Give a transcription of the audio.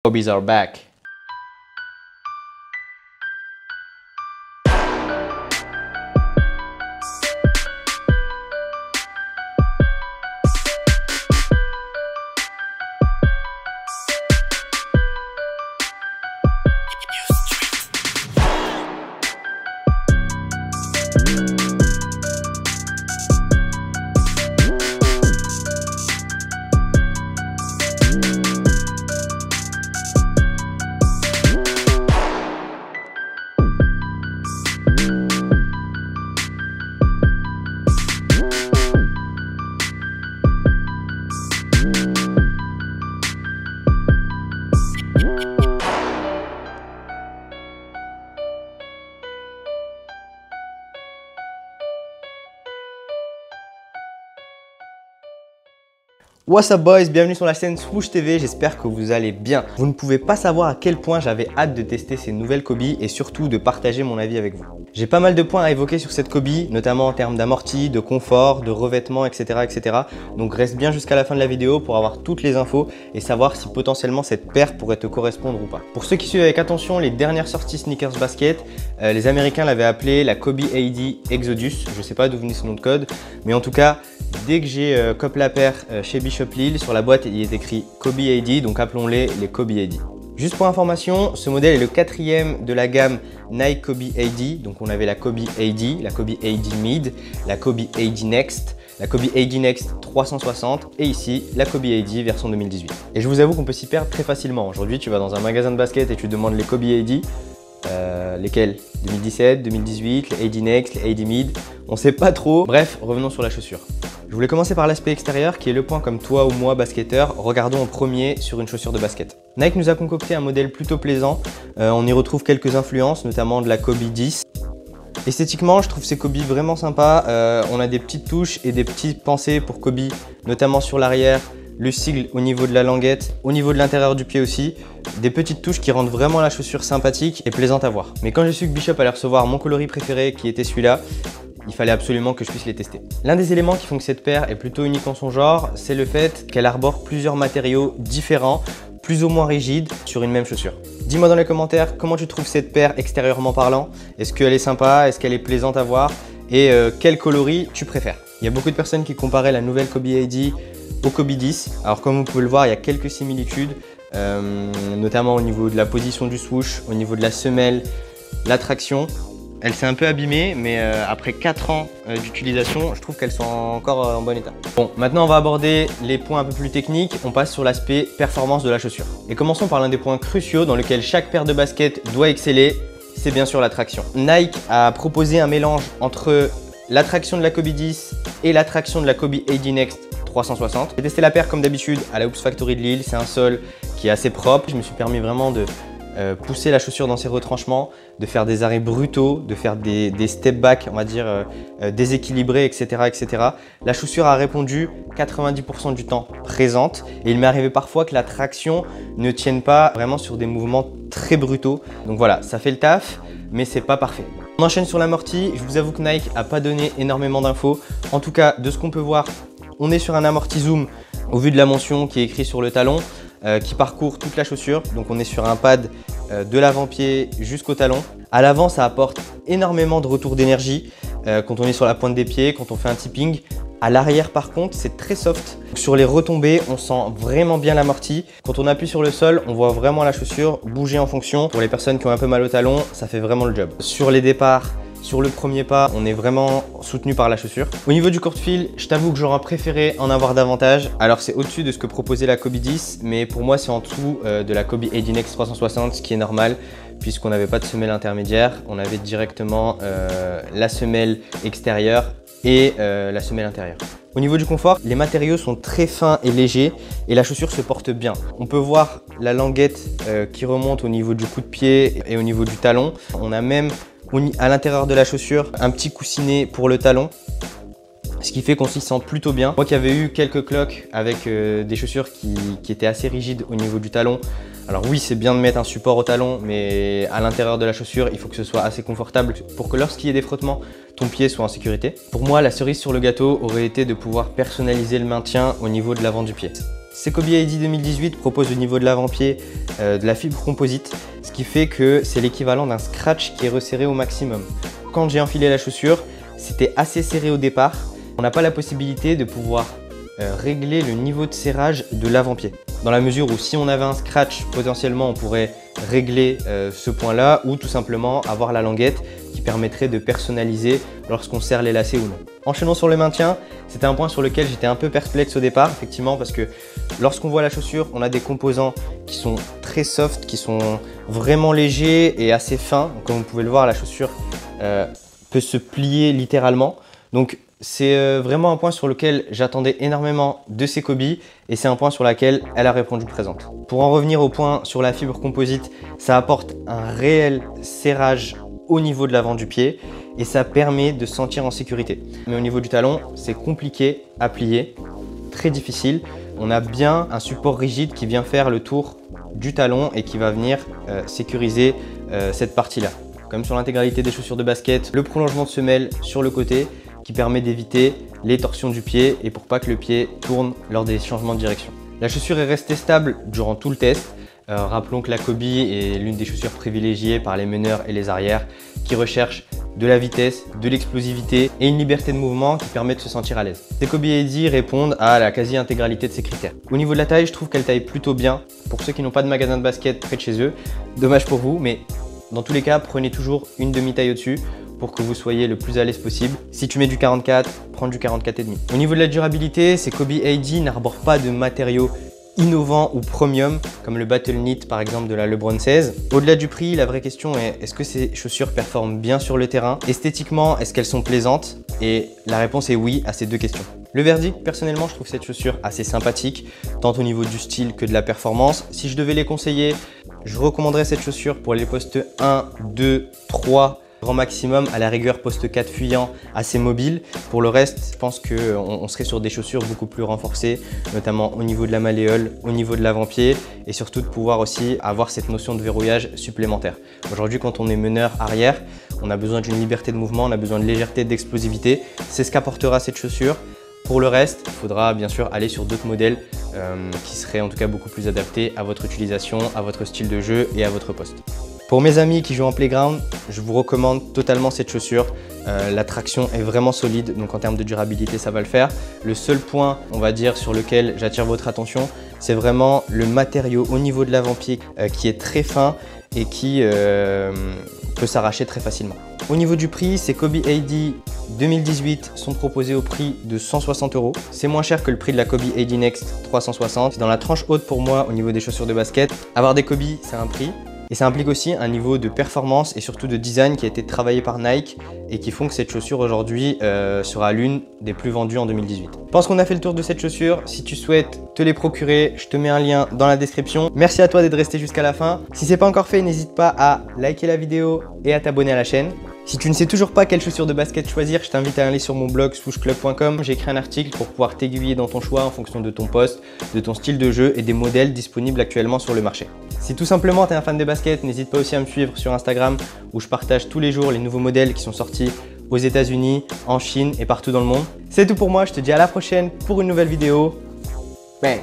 Kobe's are back. What's up boys, bienvenue sur la chaîne Swoosh TV, j'espère que vous allez bien. Vous ne pouvez pas savoir à quel point j'avais hâte de tester ces nouvelles Kobe et surtout de partager mon avis avec vous. J'ai pas mal de points à évoquer sur cette Kobe, notamment en termes d'amorti, de confort, de revêtement, etc., etc. Donc reste bien jusqu'à la fin de la vidéo pour avoir toutes les infos et savoir si potentiellement cette paire pourrait te correspondre ou pas. Pour ceux qui suivent avec attention les dernières sorties sneakers basket, les Américains l'avaient appelé la Kobe AD Exodus. Je sais pas d'où venait ce nom de code, mais en tout cas, dès que j'ai copé la paire chez Bishop Lille, sur la boîte il est écrit Kobe AD, donc appelons-les les Kobe AD. Juste pour information, ce modèle est le quatrième de la gamme Nike Kobe AD. Donc on avait la Kobe AD, la Kobe AD Mid, la Kobe AD Next, la Kobe AD Next 360 et ici la Kobe AD version 2018. Et je vous avoue qu'on peut s'y perdre très facilement. Aujourd'hui tu vas dans un magasin de basket et tu demandes les Kobe AD. Lesquels 2017, 2018, les AD Next, les AD Mid, on sait pas trop. Bref, revenons sur la chaussure. Je voulais commencer par l'aspect extérieur qui est le point comme toi ou moi basketteur. Regardons en premier sur une chaussure de basket. Nike nous a concocté un modèle plutôt plaisant. On y retrouve quelques influences, notamment de la Kobe 10. Esthétiquement, je trouve ces Kobe vraiment sympas. On a des petites touches et des petites pensées pour Kobe, notamment sur l'arrière. Le sigle au niveau de la languette, au niveau de l'intérieur du pied aussi. Des petites touches qui rendent vraiment la chaussure sympathique et plaisante à voir. Mais quand j'ai su que Bishop allait recevoir mon coloris préféré qui était celui-là, il fallait absolument que je puisse les tester. L'un des éléments qui font que cette paire est plutôt unique en son genre, c'est le fait qu'elle arbore plusieurs matériaux différents, plus ou moins rigides, sur une même chaussure. Dis-moi dans les commentaires comment tu trouves cette paire extérieurement parlant. Est-ce qu'elle est sympa? Est-ce qu'elle est plaisante à voir? Et quel coloris tu préfères? Il y a beaucoup de personnes qui comparaient la nouvelle Kobe AD au Kobe 10. Alors comme vous pouvez le voir, il y a quelques similitudes, notamment au niveau de la position du swoosh, au niveau de la semelle, la traction. Elle s'est un peu abîmée, mais après 4 ans d'utilisation, je trouve qu'elles sont encore en bon état. Bon, maintenant on va aborder les points un peu plus techniques. On passe sur l'aspect performance de la chaussure. Et commençons par l'un des points cruciaux dans lequel chaque paire de baskets doit exceller, c'est bien sûr la traction. Nike a proposé un mélange entre la traction de la Kobe 10 et la traction de la Kobe AD Next 360. J'ai testé la paire comme d'habitude à la Hoops Factory de Lille. C'est un sol qui est assez propre. Je me suis permis vraiment de pousser la chaussure dans ses retranchements, de faire des arrêts brutaux, de faire des step back, on va dire, déséquilibrés, etc., etc. La chaussure a répondu 90% du temps présente et il m'est arrivé parfois que la traction ne tienne pas vraiment sur des mouvements très brutaux. Donc voilà, ça fait le taf, mais c'est pas parfait. On enchaîne sur l'amorti. Je vous avoue que Nike n'a pas donné énormément d'infos. En tout cas, de ce qu'on peut voir, on est sur un amorti zoom au vu de la mention qui est écrite sur le talon. Qui parcourt toute la chaussure. Donc on est sur un pad de l'avant-pied jusqu'au talon. À l'avant, ça apporte énormément de retour d'énergie quand on est sur la pointe des pieds, quand on fait un tipping. À l'arrière par contre, c'est très soft. Sur les retombées, on sent vraiment bien l'amorti. Quand on appuie sur le sol, on voit vraiment la chaussure bouger en fonction. Pour les personnes qui ont un peu mal au talon, ça fait vraiment le job. Sur les départs, sur le premier pas, on est vraiment soutenu par la chaussure. Au niveau du court fil, je t'avoue que j'aurais préféré en avoir davantage. Alors c'est au-dessus de ce que proposait la Kobe 10, mais pour moi c'est en dessous de la Kobe AD Next 360, ce qui est normal puisqu'on n'avait pas de semelle intermédiaire. On avait directement la semelle extérieure et la semelle intérieure. Au niveau du confort, les matériaux sont très fins et légers et la chaussure se porte bien. On peut voir la languette qui remonte au niveau du coup de pied et au niveau du talon. On a même à l'intérieur de la chaussure un petit coussinet pour le talon, ce qui fait qu'on s'y sent plutôt bien. Moi qui avais eu quelques cloques avec des chaussures qui étaient assez rigides au niveau du talon, alors oui c'est bien de mettre un support au talon, mais à l'intérieur de la chaussure il faut que ce soit assez confortable pour que lorsqu'il y ait des frottements, ton pied soit en sécurité. Pour moi la cerise sur le gâteau aurait été de pouvoir personnaliser le maintien au niveau de l'avant du pied. Ces Kobe AD 2018 proposent au niveau de l'avant-pied de la fibre composite, ce qui fait que c'est l'équivalent d'un scratch qui est resserré au maximum. Quand j'ai enfilé la chaussure, c'était assez serré au départ. On n'a pas la possibilité de pouvoir régler le niveau de serrage de l'avant-pied. Dans la mesure où si on avait un scratch, potentiellement on pourrait régler ce point-là ou tout simplement avoir la languette qui permettrait de personnaliser lorsqu'on serre les lacets ou non. Enchaînons sur le maintien, c'était un point sur lequel j'étais un peu perplexe au départ, effectivement, parce que lorsqu'on voit la chaussure, on a des composants qui sont très soft, qui sont vraiment légers et assez fins. Donc, comme vous pouvez le voir, la chaussure peut se plier littéralement. Donc c'est vraiment un point sur lequel j'attendais énormément de ces Kobe et c'est un point sur lequel elle a répondu présente. Pour en revenir au point sur la fibre composite, ça apporte un réel serrage au niveau de l'avant du pied et ça permet de se sentir en sécurité. Mais au niveau du talon, c'est compliqué à plier, très difficile. On a bien un support rigide qui vient faire le tour du talon et qui va venir sécuriser cette partie-là. Comme sur l'intégralité des chaussures de basket, le prolongement de semelle sur le côté qui permet d'éviter les torsions du pied et pour pas que le pied tourne lors des changements de direction. La chaussure est restée stable durant tout le test. Rappelons que la Kobe est l'une des chaussures privilégiées par les meneurs et les arrières qui recherchent de la vitesse, de l'explosivité et une liberté de mouvement qui permet de se sentir à l'aise. Ces Kobe AD répondent à la quasi-intégralité de ces critères. Au niveau de la taille, je trouve qu'elle taille plutôt bien. Pour ceux qui n'ont pas de magasin de basket près de chez eux, dommage pour vous, mais dans tous les cas, prenez toujours une demi-taille au-dessus pour que vous soyez le plus à l'aise possible. Si tu mets du 44, prends du 44,5. Au niveau de la durabilité, ces Kobe AD n'arborent pas de matériaux innovants ou premium comme le Battle Knit par exemple de la LeBron 16. Au-delà du prix, la vraie question est est-ce que ces chaussures performent bien sur le terrain? Esthétiquement, est-ce qu'elles sont plaisantes? Et la réponse est oui à ces deux questions. Le verdict, personnellement, je trouve cette chaussure assez sympathique, tant au niveau du style que de la performance. Si je devais les conseiller, je recommanderais cette chaussure pour les postes 1, 2, 3, grand maximum, à la rigueur poste 4 fuyant, assez mobile. Pour le reste, je pense qu'on serait sur des chaussures beaucoup plus renforcées, notamment au niveau de la malléole, au niveau de l'avant-pied et surtout de pouvoir aussi avoir cette notion de verrouillage supplémentaire. Aujourd'hui, quand on est meneur arrière, on a besoin d'une liberté de mouvement, on a besoin de légèreté, d'explosivité. C'est ce qu'apportera cette chaussure. Pour le reste, il faudra bien sûr aller sur d'autres modèles qui seraient en tout cas beaucoup plus adaptés à votre utilisation, à votre style de jeu et à votre poste. Pour mes amis qui jouent en playground, je vous recommande totalement cette chaussure. La traction est vraiment solide, donc en termes de durabilité, ça va le faire. Le seul point, on va dire, sur lequel j'attire votre attention, c'est vraiment le matériau au niveau de l'avant-pied qui est très fin et qui peut s'arracher très facilement. Au niveau du prix, ces Kobe AD 2018 sont proposés au prix de 160 €. C'est moins cher que le prix de la Kobe AD Next 360. C'est dans la tranche haute pour moi au niveau des chaussures de basket. Avoir des Kobe, c'est un prix. Et ça implique aussi un niveau de performance et surtout de design qui a été travaillé par Nike et qui font que cette chaussure aujourd'hui sera l'une des plus vendues en 2018. Je pense qu'on a fait le tour de cette chaussure. Si tu souhaites te les procurer, je te mets un lien dans la description. Merci à toi d'être resté jusqu'à la fin. Si ce n'est pas encore fait, n'hésite pas à liker la vidéo et à t'abonner à la chaîne. Si tu ne sais toujours pas quelle chaussure de basket choisir, je t'invite à aller sur mon blog swooshclub.com. J'ai écrit un article pour pouvoir t'aiguiller dans ton choix en fonction de ton poste, de ton style de jeu et des modèles disponibles actuellement sur le marché. Si tout simplement tu es un fan de basket, n'hésite pas aussi à me suivre sur Instagram où je partage tous les jours les nouveaux modèles qui sont sortis aux États-Unis, en Chine et partout dans le monde. C'est tout pour moi, je te dis à la prochaine pour une nouvelle vidéo. Bang!